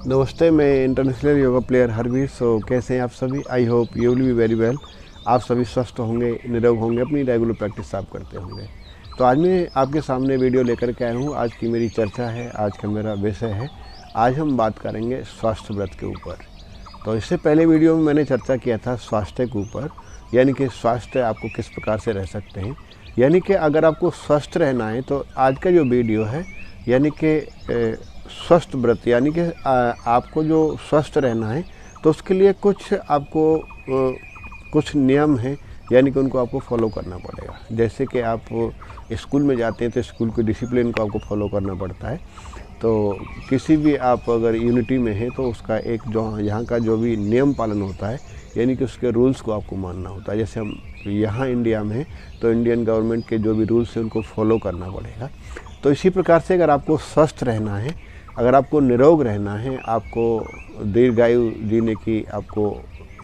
नमस्ते, मैं international yoga player Harvir. कैसे हैं आप सभी? I hope you will be very well. आप सभी स्वस्थ होंगे, निरोग होंगे, अपनी रेगुलर प्रैक्टिस आप करते होंगे। तो आज मैं आपके सामने वीडियो लेकर के आया हूँ। आज की मेरी चर्चा है, आज का मेरा विषय है, आज हम बात करेंगे स्वास्थ्य व्रत के ऊपर। तो इससे पहले वीडियो में मैंने चर्चा किया था स्वास्थ्य के ऊपर, यानी कि स्वास्थ्य आपको किस प्रकार से रह सकते हैं, यानी कि अगर आपको स्वस्थ रहना है तो आज का जो वीडियो है यानी कि स्वस्थ व्रत, यानी कि आपको जो स्वस्थ रहना है तो उसके लिए कुछ आपको कुछ नियम हैं, यानी कि उनको आपको फॉलो करना पड़ेगा। जैसे कि आप स्कूल में जाते हैं तो स्कूल के डिसिप्लिन को आपको फॉलो करना पड़ता है। तो किसी भी आप अगर यूनिटी में हैं तो उसका एक जो यहाँ का जो भी नियम पालन होता है, यानी कि उसके रूल्स को आपको मानना होता है। जैसे हम यहाँ इंडिया में हैं तो इंडियन गवर्नमेंट के जो भी रूल्स हैं उनको फॉलो करना पड़ेगा। तो इसी प्रकार से अगर आपको स्वस्थ रहना है, अगर आपको निरोग रहना है, आपको दीर्घायु जीने की आपको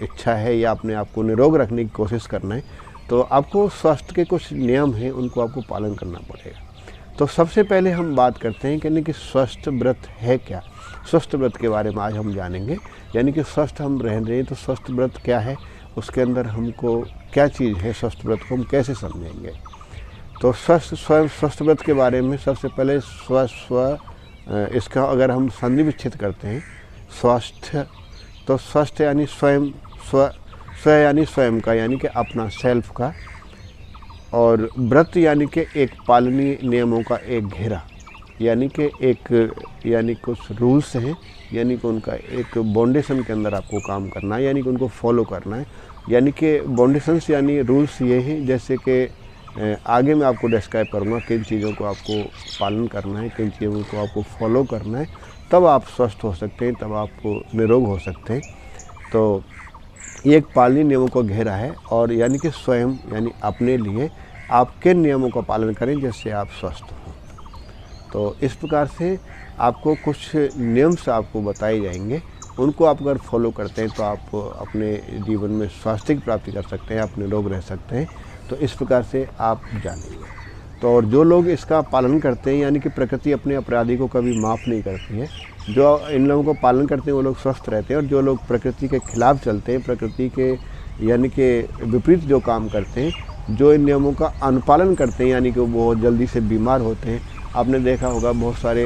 इच्छा है या अपने आप को निरोग रखने की कोशिश करना है, तो आपको स्वास्थ्य के कुछ नियम हैं, उनको आपको पालन करना पड़ेगा। तो सबसे पहले हम बात करते हैं कि स्वस्थ व्रत है क्या। स्वस्थ व्रत के बारे में आज हम जानेंगे, यानी कि स्वस्थ हम रह रहे हैं तो स्वस्थ व्रत क्या है, उसके अंदर हमको क्या चीज़ है, स्वस्थ व्रत को हम कैसे समझेंगे। तो स्वस्थ व्रत के बारे में सबसे पहले इसका अगर हम संधि विच्छेद करते हैं स्वास्थ्य, तो स्वस्थ यानी स्वयं, स्व यानी स्वयं का, यानी कि अपना सेल्फ का, और व्रत यानी कि एक पालनीय नियमों का एक घेरा, यानी कि कुछ रूल्स हैं, यानी कि उनका एक बाउंडेशन के अंदर आपको काम करना है, यानी कि उनको फॉलो करना है। यानी कि बाउंडेशंस यानी रूल्स ये हैं, जैसे कि आगे मैं आपको डिस्क्राइब करूँगा किन चीज़ों को आपको पालन करना है, किन चीज़ों को आपको फॉलो करना है, तब आप स्वस्थ हो सकते हैं, तब आप निरोग हो सकते हैं। तो ये एक पालनीय नियमों का घेरा है, और यानी कि स्वयं यानी अपने लिए आप किन नियमों का पालन करें जिससे आप स्वस्थ हों। तो इस प्रकार से आपको कुछ नियम से आपको बताए जाएंगे, उनको आप अगर फॉलो करते हैं तो आप अपने जीवन में स्वास्थ्य की प्राप्ति कर सकते हैं, आप निरोग रह सकते हैं। तो इस प्रकार से आप जानेंगे। तो और जो लोग इसका पालन करते हैं, यानी कि प्रकृति अपने अपराधी को कभी माफ़ नहीं करती है, जो इन लोगों को पालन करते हैं वो लोग स्वस्थ रहते हैं। और जो लोग प्रकृति के खिलाफ चलते हैं, प्रकृति के यानी कि विपरीत जो काम करते हैं, जो इन नियमों का अनुपालन करते हैं, यानी कि वो बहुत जल्दी से बीमार होते हैं। आपने देखा होगा, बहुत सारे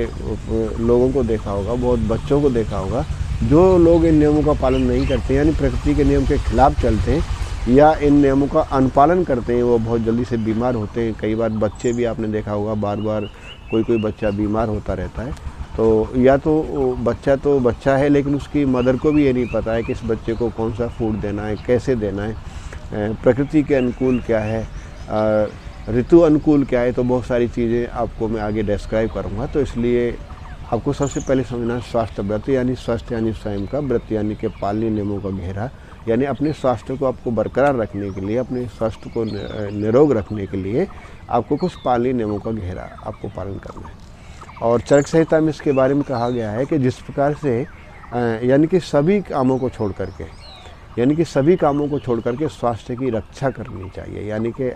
लोगों को देखा होगा, बहुत बच्चों को देखा होगा, जो लोग इन नियमों का पालन नहीं करते, यानी प्रकृति के नियम के खिलाफ चलते हैं या इन नियमों का अनुपालन करते हैं, वो बहुत जल्दी से बीमार होते हैं। कई बार बच्चे भी आपने देखा होगा, बार बार कोई बच्चा बीमार होता रहता है। तो या तो बच्चा है, लेकिन उसकी मदर को भी ये नहीं पता है कि इस बच्चे को कौन सा फूड देना है, कैसे देना है, प्रकृति के अनुकूल क्या है, ऋतु अनुकूल क्या है। तो बहुत सारी चीज़ें आपको मैं आगे डिस्क्राइब करूँगा। तो इसलिए आपको सबसे पहले समझना स्वास्थ्य व्रत, यानी स्वस्थ यानी स्वयं का, व्रत यानी कि पालनीय नियमों का घेरा, यानी अपने स्वास्थ्य को आपको बरकरार रखने के लिए, अपने स्वास्थ्य को निरोग रखने के लिए आपको कुछ पालनीय नियमों का घेरा आपको पालन करना है। और चरक संहिता में इसके बारे में कहा गया है कि जिस प्रकार से यानी कि सभी कामों को छोड़ करके स्वास्थ्य की रक्षा करनी चाहिए। यानी कि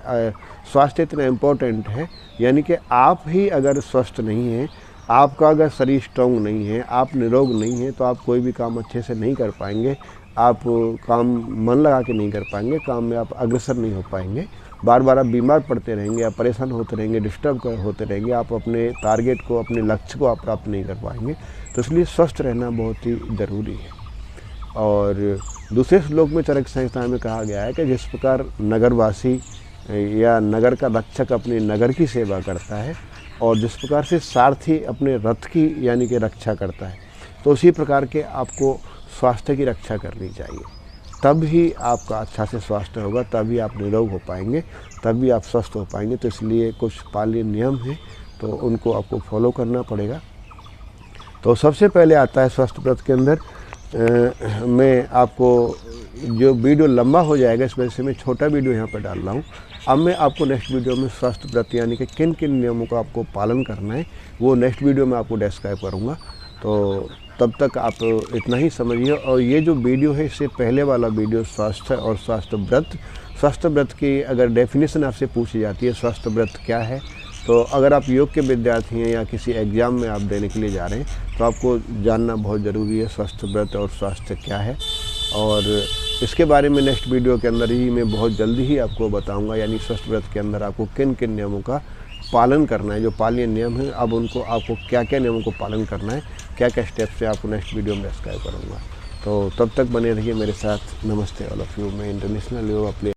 स्वास्थ्य इतना इम्पोर्टेंट है, यानी कि आप ही अगर स्वस्थ नहीं हैं, आपका अगर शरीर स्ट्रॉन्ग नहीं है, आप निरोग नहीं हैं, तो आप कोई भी काम अच्छे से नहीं कर पाएंगे, आप काम मन लगा के नहीं कर पाएंगे, काम में आप अग्रसर नहीं हो पाएंगे, बार बार आप बीमार पड़ते रहेंगे, आप परेशान होते रहेंगे, डिस्टर्ब होते रहेंगे, आप अपने टारगेट को, अपने लक्ष्य को आप प्राप्त नहीं कर पाएंगे। तो इसलिए स्वस्थ रहना बहुत ही ज़रूरी है। और दूसरे श्लोक में चरक संहिता में कहा गया है कि जिस प्रकार नगरवासी या नगर का रक्षक अपने नगर की सेवा करता है, और जिस प्रकार से सारथी अपने रथ की यानी कि रक्षा करता है, तो उसी प्रकार के आपको स्वास्थ्य की रक्षा करनी चाहिए। तब ही आपका अच्छा से स्वास्थ्य होगा, तभी आप निरोग हो पाएंगे, तभी आप स्वस्थ हो पाएंगे। तो इसलिए कुछ पालनीय नियम हैं, तो उनको आपको फॉलो करना पड़ेगा। तो सबसे पहले आता है स्वस्थ व्रत के अंदर, मैं आपको जो वीडियो लंबा हो जाएगा, इस वजह से मैं छोटा वीडियो यहाँ पर डाल रहा हूँ। अब मैं आपको नेक्स्ट वीडियो में स्वस्थ व्रत यानी कि किन किन नियमों का आपको पालन करना है, वो नेक्स्ट वीडियो में आपको डिस्क्राइब करूँगा। तो तब तक आप इतना ही समझिए। और ये जो वीडियो है, इससे पहले वाला वीडियो स्वास्थ्य और स्वास्थ्य व्रत की अगर डेफिनेशन आपसे पूछी जाती है, स्वास्थ्य व्रत क्या है, तो अगर आप योग के विद्यार्थी हैं या किसी एग्ज़ाम में आप देने के लिए जा रहे हैं तो आपको जानना बहुत ज़रूरी है स्वस्थ व्रत और स्वास्थ्य क्या है। और इसके बारे में नेक्स्ट वीडियो के अंदर ही मैं बहुत जल्दी ही आपको बताऊंगा, यानी स्वस्थ व्रत के अंदर आपको किन किन नियमों का पालन करना है, जो पालनीय नियम है अब उनको आपको क्या क्या नियमों को पालन करना है, क्या क्या स्टेप्स से आपको नेक्स्ट वीडियो में डिस्क्राइब करूँगा। तो तब तक बने रहिए मेरे साथ। नमस्ते ऑल ऑफ यू। मैं इंटरनेशनल योगा प्लेयर